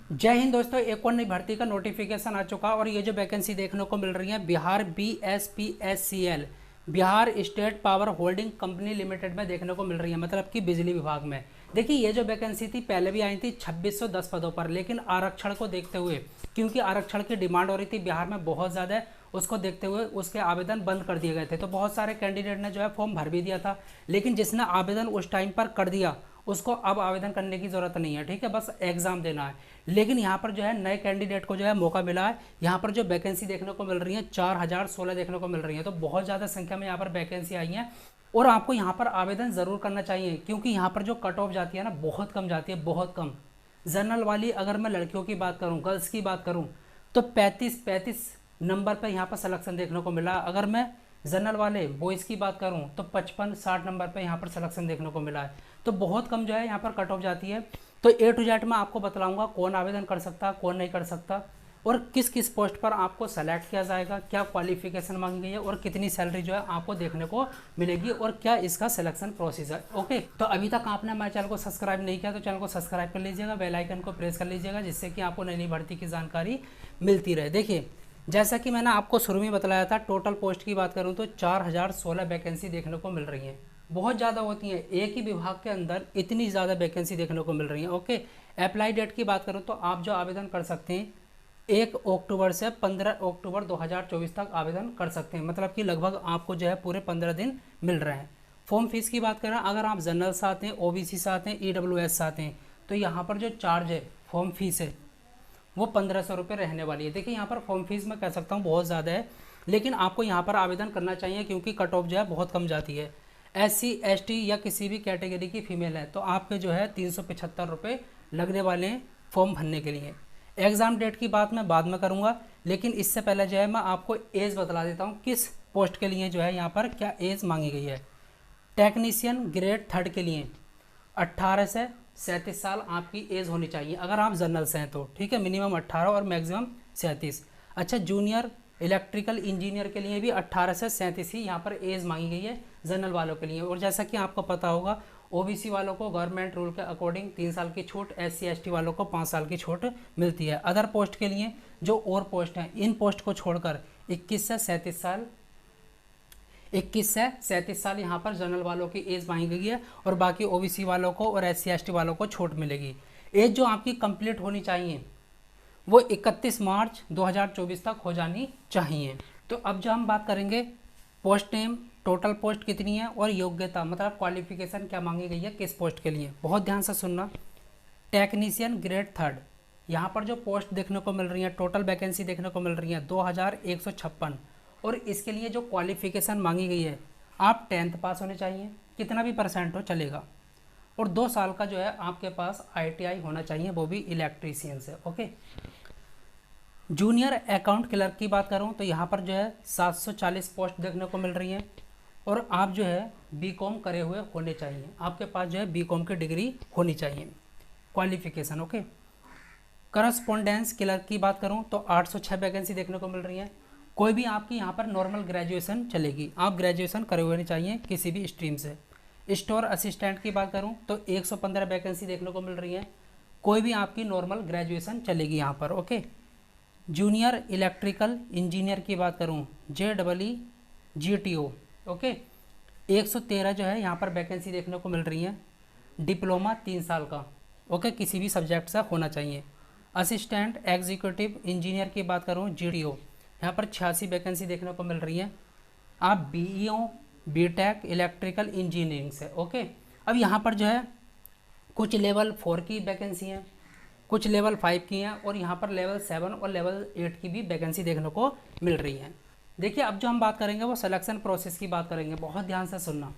जय हिंद दोस्तों, एक और नई भर्ती का नोटिफिकेशन आ चुका और ये जो वैकेंसी देखने को मिल रही है Bihar BSPSCL Bihar state power holding company limited में देखने को मिल रही है, मतलब कि बिजली विभाग में। देखिए ये जो वैकेंसी थी पहले भी आई थी 2610 पदों पर, लेकिन आरक्षण को देखते हुए, क्योंकि आरक्षण की डिमांड हो रही थी बिहार में बहुत ज़्यादा, उसको देखते हुए उसके आवेदन बंद कर दिए गए थे। तो बहुत सारे कैंडिडेट ने जो है फॉर्म भर भी दिया था, लेकिन जिसने आवेदन उस टाइम पर कर दिया उसको अब आवेदन करने की ज़रूरत नहीं है, ठीक है, बस एग्ज़ाम देना है। लेकिन यहाँ पर जो है नए कैंडिडेट को जो है मौका मिला है। यहाँ पर जो वैकेंसी देखने को मिल रही है 4016 देखने को मिल रही है, तो बहुत ज़्यादा संख्या में यहाँ पर वैकेंसी आई है और आपको यहाँ पर आवेदन ज़रूर करना चाहिए, क्योंकि यहाँ पर जो कट ऑफ जाती है ना बहुत कम जाती है, बहुत कम। जनरल वाली अगर मैं लड़कियों की बात करूँ, गर्ल्स की बात करूँ, तो 35 नंबर पर यहाँ पर सिलेक्शन देखने को मिला। अगर मैं जनरल वाले बॉयज़ की बात करूँ तो 55-60 नंबर पर यहाँ पर सिलेक्शन देखने को मिला है। तो बहुत कम जो है यहाँ पर कट ऑफ जाती है। तो A to Z मैं आपको बतलाऊंगा कौन आवेदन कर सकता, कौन नहीं कर सकता, और किस किस पोस्ट पर आपको सेलेक्ट किया जाएगा, क्या क्वालिफिकेशन मांगी गई है और कितनी सैलरी जो है आपको देखने को मिलेगी और क्या इसका सिलेक्शन प्रोसेस है। ओके, तो अभी तक आपने हमारे चैनल को सब्सक्राइब नहीं किया तो चैनल को सब्सक्राइब कर लीजिएगा, बेल आइकन को प्रेस कर लीजिएगा, जिससे कि आपको नई नई भर्ती की जानकारी मिलती रहे। देखिए जैसा कि मैंने आपको शुरू में बताया था, टोटल पोस्ट की बात करूँ तो 4016 वैकेंसी देखने को मिल रही है। बहुत ज़्यादा होती हैं, एक ही विभाग के अंदर इतनी ज़्यादा वैकेंसी देखने को मिल रही है। ओके, अप्लाई डेट की बात करूँ तो आप जो आवेदन कर सकते हैं 1 अक्टूबर से 15 अक्टूबर 2024 तक आवेदन कर सकते हैं, मतलब कि लगभग आपको जो है पूरे 15 दिन मिल रहे हैं। फॉर्म फीस की बात करें, अगर आप जनरल से आते हैं, OBC से आते हैं, EWS से आते हैं, तो यहाँ पर जो चार्ज है फॉर्म फीस है वो 1500 रुपये रहने वाली है। देखिए यहाँ पर फॉर्म फीस मैं कह सकता हूँ बहुत ज़्यादा है, लेकिन आपको यहाँ पर आवेदन करना चाहिए क्योंकि कट ऑफ जो है बहुत कम जाती है। SC ST या किसी भी कैटेगरी की फीमेल है तो आपके जो है 375 रुपये लगने वाले हैं फॉर्म भरने के लिए। एग्ज़ाम डेट की बात मैं बाद में करूँगा, लेकिन इससे पहले जो है मैं आपको एज बतला देता हूँ किस पोस्ट के लिए जो है यहाँ पर क्या एज मांगी गई है। टेक्नीशियन ग्रेड 3 के लिए 18 से 37 साल आपकी एज होनी चाहिए अगर आप जनरल से हैं तो, ठीक है, मिनिमम 18 और मैक्सिमम 37। अच्छा, जूनियर इलेक्ट्रिकल इंजीनियर के लिए भी 18 से 37 ही यहाँ पर एज मांगी गई है जनरल वालों के लिए। और जैसा कि आपको पता होगा OBC वालों को गवर्नमेंट रूल के अकॉर्डिंग 3 साल की छूट, SC ST वालों को 5 साल की छूट मिलती है। अदर पोस्ट के लिए जो और पोस्ट हैं, इन पोस्ट को छोड़कर 21 से 37 साल यहाँ पर जनरल वालों की एज मांगी गई है और बाकी OBC वालों को और SC ST वालों को छूट मिलेगी। एज जो आपकी कंप्लीट होनी चाहिए वो 31 मार्च 2024 तक हो जानी चाहिए। तो अब जो हम बात करेंगे पोस्ट नेम, टोटल पोस्ट कितनी है और योग्यता मतलब क्वालिफिकेशन क्या मांगी गई है किस पोस्ट के लिए, बहुत ध्यान से सुनना। टेक्नीशियन ग्रेड 3 यहाँ पर जो पोस्ट देखने को मिल रही है, टोटल वैकेंसी देखने को मिल रही है 2156, और इसके लिए जो क्वालिफिकेशन मांगी गई है आप 10th पास होने चाहिए, कितना भी परसेंट हो चलेगा, और 2 साल का जो है आपके पास ITI होना चाहिए, वो भी इलेक्ट्रीशियन से। ओके, जूनियर अकाउंट क्लर्क की बात करूं तो यहाँ पर जो है 740 पोस्ट देखने को मिल रही हैं और आप जो है BCom करे हुए होने चाहिए, आपके पास जो है BCom की डिग्री होनी चाहिए क्वालिफिकेशन। ओके, करस्पॉन्डेंस क्लर्क की बात करूं तो 806 वैकेंसी देखने को मिल रही है। कोई भी आपकी यहाँ पर नॉर्मल ग्रेजुएशन चलेगी, आप ग्रेजुएशन करे हुए नहीं चाहिए किसी भी स्ट्रीम से। स्टोर असिस्टेंट की बात करूँ तो 115 वैकेंसी देखने को मिल रही है, कोई भी आपकी नॉर्मल ग्रेजुएशन चलेगी यहाँ पर। ओके, जूनियर इलेक्ट्रिकल इंजीनियर की बात करूँ JEE GTO, ओके, 113 जो है यहाँ पर वैकेंसी देखने को मिल रही है, डिप्लोमा 3 साल का, ओके, किसी भी सब्जेक्ट से होना चाहिए। असिस्टेंट एग्जीक्यूटिव इंजीनियर की बात करूँ GTO, यहाँ पर 86 वैकेंसी देखने को मिल रही है, आप BEO BTech इलेक्ट्रिकल इंजीनियरिंग से। ओके, अब यहाँ पर जो है कुछ लेवल 4 की वैकेंसी हैं, कुछ लेवल 5 की हैं और यहाँ पर लेवल 7 और लेवल 8 की भी वैकेंसी देखने को मिल रही है। देखिए अब जो हम बात करेंगे वो सिलेक्शन प्रोसेस की बात करेंगे, बहुत ध्यान से सुनना।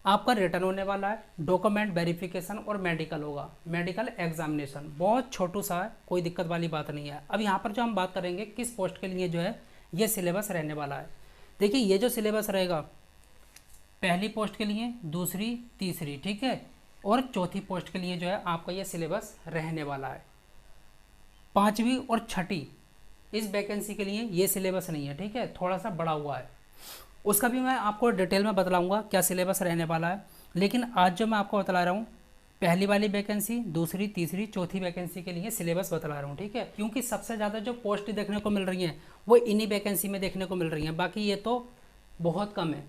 आपका रिटर्न होने वाला है, डॉक्यूमेंट वेरिफिकेशन और मेडिकल होगा, मेडिकल एग्जामिनेशन बहुत छोटू सा है, कोई दिक्कत वाली बात नहीं है। अब यहाँ पर जो हम बात करेंगे किस पोस्ट के लिए जो है ये सिलेबस रहने वाला है। देखिए ये जो सिलेबस रहेगा पहली पोस्ट के लिए, दूसरी, तीसरी, ठीक है, और चौथी पोस्ट के लिए जो है आपका ये सिलेबस रहने वाला है। 5वीं और 6ठी इस वैकेंसी के लिए ये सिलेबस नहीं है, ठीक है, थोड़ा सा बड़ा हुआ है, उसका भी मैं आपको डिटेल में बतलाऊंगा क्या सिलेबस रहने वाला है। लेकिन आज जो मैं आपको बतला रहा हूँ पहली वाली वैकेंसी, दूसरी, तीसरी, चौथी वैकेंसी के लिए सिलेबस बतला रहा हूँ, ठीक है, क्योंकि सबसे ज़्यादा जो पोस्ट देखने को मिल रही हैं वो इन्हीं वैकेंसी में देखने को मिल रही हैं, बाकी ये तो बहुत कम है।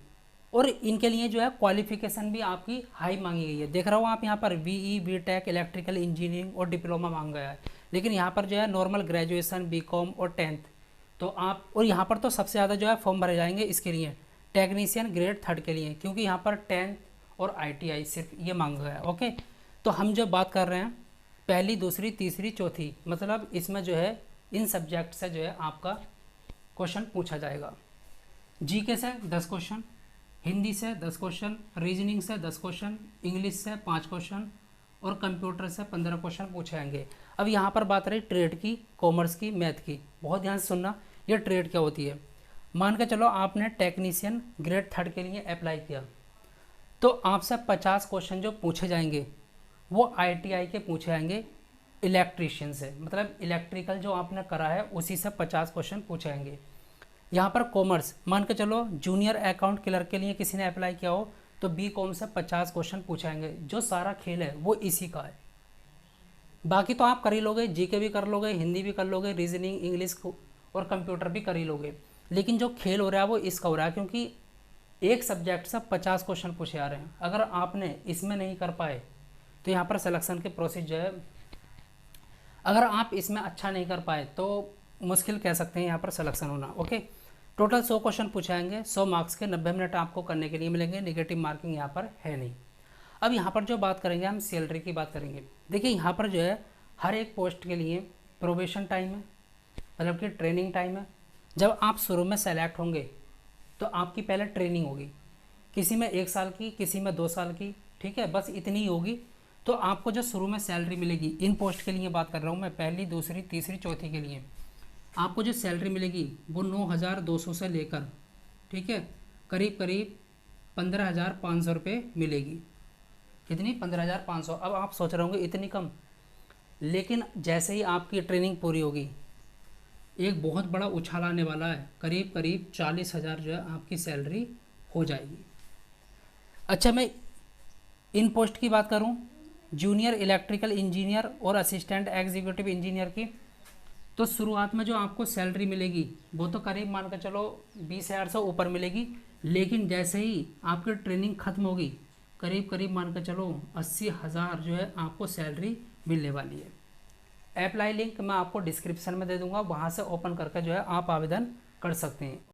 और इनके लिए जो है क्वालिफिकेशन भी आपकी हाई मांगी गई है। देख रहा हूँ आप यहाँ पर बीई, बीटेक, इलेक्ट्रिकल इंजीनियरिंग और डिप्लोमा मांग गया है, लेकिन यहाँ पर जो है नॉर्मल ग्रेजुएशन, बीकॉम और 10th। तो आप, और यहाँ पर तो सबसे ज़्यादा जो है फॉर्म भरे जाएंगे इसके लिए टेक्नीशियन ग्रेड 3 के लिए, क्योंकि यहाँ पर 10th और ITI सिर्फ ये मांगा गया है। ओके, तो हम जो बात कर रहे हैं पहली, दूसरी, तीसरी, चौथी, मतलब इसमें जो है इन सब्जेक्ट से जो है आपका क्वेश्चन पूछा जाएगा। जीके से 10 क्वेश्चन, हिंदी से 10 क्वेश्चन, रीजनिंग से 10 क्वेश्चन, इंग्लिश से 5 क्वेश्चन और कंप्यूटर से 15 क्वेश्चन पूछे जाएंगे। अब यहाँ पर बात रही ट्रेड की, कॉमर्स की, मैथ की। बहुत ध्यान से सुनना, ये ट्रेड क्या होती है। मान के चलो आपने टेक्नीशियन ग्रेड 3 के लिए अप्लाई किया, तो आपसे 50 क्वेश्चन जो पूछे जाएंगे वो ITI के पूछे जाएंगे इलेक्ट्रीशियन से, मतलब इलेक्ट्रिकल जो आपने करा है उसी से 50 क्वेश्चन पूछे जाएंगे। यहाँ पर कॉमर्स, मान के चलो जूनियर अकाउंट क्लर्क के लिए किसी ने अप्लाई किया हो तो BCom से 50 क्वेश्चन पूछाएंगे। जो सारा खेल है वो इसी का है। बाकी तो आप कर ही लोगे, जीके भी कर लोगे, हिंदी भी कर लोगे, रीजनिंग, इंग्लिश और कंप्यूटर भी कर ही लोगे, लेकिन जो खेल हो रहा है वो इसका हो रहा है, क्योंकि एक सब्जेक्ट से 50 क्वेश्चन पूछे आ रहे हैं। अगर आपने इसमें नहीं कर पाए तो यहाँ पर सिलेक्शन के प्रोसेस जो है, अगर आप इसमें अच्छा नहीं कर पाए तो मुश्किल कह सकते हैं यहाँ पर सिलेक्शन होना। ओके, टोटल 100 क्वेश्चन पूछाएंगे, 100 मार्क्स के, 90 मिनट आपको करने के लिए मिलेंगे। नेगेटिव मार्किंग यहाँ पर है नहीं। अब यहाँ पर जो बात करेंगे हम सैलरी की बात करेंगे। देखिए यहाँ पर जो है हर एक पोस्ट के लिए प्रोबेशन टाइम है, मतलब कि ट्रेनिंग टाइम है। जब आप शुरू में सेलेक्ट होंगे तो आपकी पहले ट्रेनिंग होगी, किसी में 1 साल की, किसी में 2 साल की, ठीक है, बस इतनी ही होगी। तो आपको जो शुरू में सैलरी मिलेगी, इन पोस्ट के लिए बात कर रहा हूँ मैं, पहली, दूसरी, तीसरी, चौथी के लिए आपको जो सैलरी मिलेगी वो 9,200 से लेकर, ठीक है, करीब करीब 15,500 रुपये मिलेगी। कितनी? 15,500। अब आप सोच रहे होंगे इतनी कम, लेकिन जैसे ही आपकी ट्रेनिंग पूरी होगी एक बहुत बड़ा उछाल आने वाला है, करीब करीब 40,000 जो है आपकी सैलरी हो जाएगी। अच्छा, मैं इन पोस्ट की बात करूं, जूनियर इलेक्ट्रिकल इंजीनियर और असिस्टेंट एग्जीक्यूटिव इंजीनियर की, तो शुरुआत में जो आपको सैलरी मिलेगी वो तो करीब मान कर चलो 20,000 से ऊपर मिलेगी, लेकिन जैसे ही आपकी ट्रेनिंग खत्म होगी करीब करीब मान कर चलो 80,000 जो है आपको सैलरी मिलने वाली है। अप्लाई लिंक मैं आपको डिस्क्रिप्शन में दे दूंगा, वहाँ से ओपन करके जो है आप आवेदन कर सकते हैं।